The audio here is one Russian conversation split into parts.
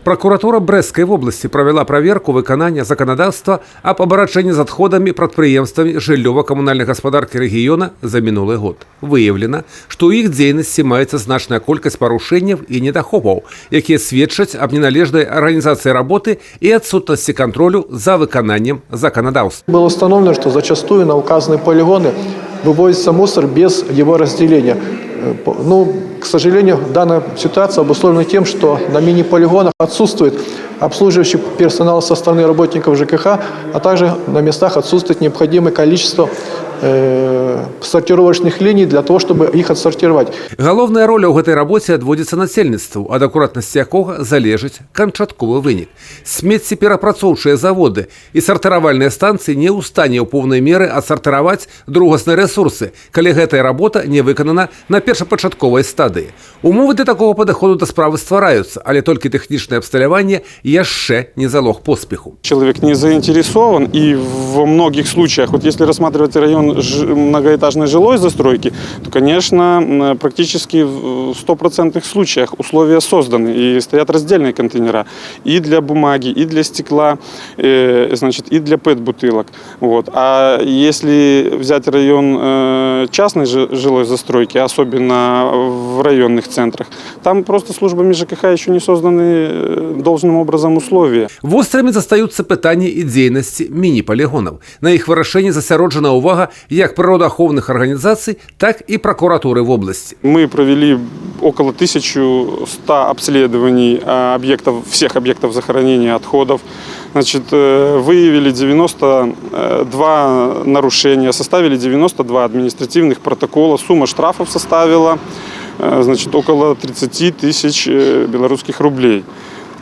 Прокуратура Брестской области провела проверку выполнения законодательства об обращении с отходами предприятиями жильёво-коммунальной господарки региона за минулый год. Выявлено, что у их деятельности имеется значная колькость порушений и недохопов, которые свидчат об неналежной организации работы и отсутствии контроля за выполнением законодательства. Было установлено, что зачастую на указанные полигоны вывозится мусор без его разделения. К сожалению, данная ситуация обусловлена тем, что на мини-полигонах отсутствует обслуживающий персонал со стороны работников ЖКХ, а также на местах отсутствует необходимое количество сортировочных линий для того, чтобы их отсортировать. Головная роль у этой работе отводится насельніцтву, ад акуратнасці якога залежить канчатковы вынік. Смеццеперапрацоўчыя заводы і сартыравальныя станцыі не ў стане ў поўнай меры адсартыраваць другасныя рэсурсы, калі гэтая работа не выканана на першапачатковай стадыі. Умовы для такого падыходу да справы ствараюцца, але толькі тэхнічнае абсталяванне яшчэ не залог поспеху. Человек не заинтересован, и во многих случаях, вот если рассматривать район многоэтажной жилой застройки, то, конечно, практически в 100% случаях условия созданы и стоят раздельные контейнера и для бумаги, и для стекла, значит, и для ПЭТ-бутылок. Вот. А если взять район частной жилой застройки, особенно в районных центрах, там просто службами ЖКХ еще не созданы должным образом условия. Вострымі застаюцца пытанні і дзейнасці міні-полігонаў. На іх вырашэнне засяроджана ўвага як природоохоўных организаций, так и прокуратуры в области. Мы провели около 1100 обследований объектов, всех объектов захоронения отходов. Значит, выявили 92 нарушения, составили 92 административных протокола. Сумма штрафов составила, значит, около 30 тысяч белорусских рублей.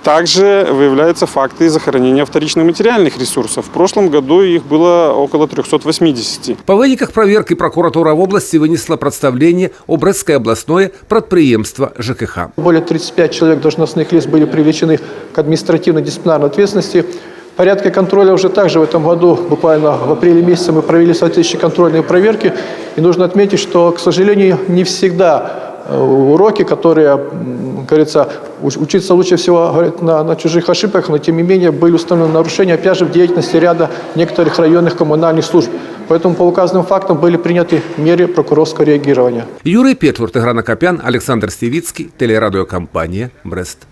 Также выявляются факты захоронения вторичных материальных ресурсов. В прошлом году их было около 380. По выниках проверки прокуратура в области вынесла представление о Брестское областное предприемство ЖКХ. Более 35 человек должностных лиц были привлечены к административно-дисциплинарной ответственности. В порядке контроля уже также в этом году, буквально в апреле месяце, мы провели соответствующие контрольные проверки. И нужно отметить, что, к сожалению, не всегда уроки, которые, говорится, учиться лучше всего, говорят, на чужих ошибках, но тем не менее были установлены нарушения, опять же, в деятельности ряда некоторых районных коммунальных служб. Поэтому по указанным фактам были приняты меры прокурорского реагирования. Юрий Петвурт, Играна Копян, Александр Стевицкий, телерадиокомпания «Брест».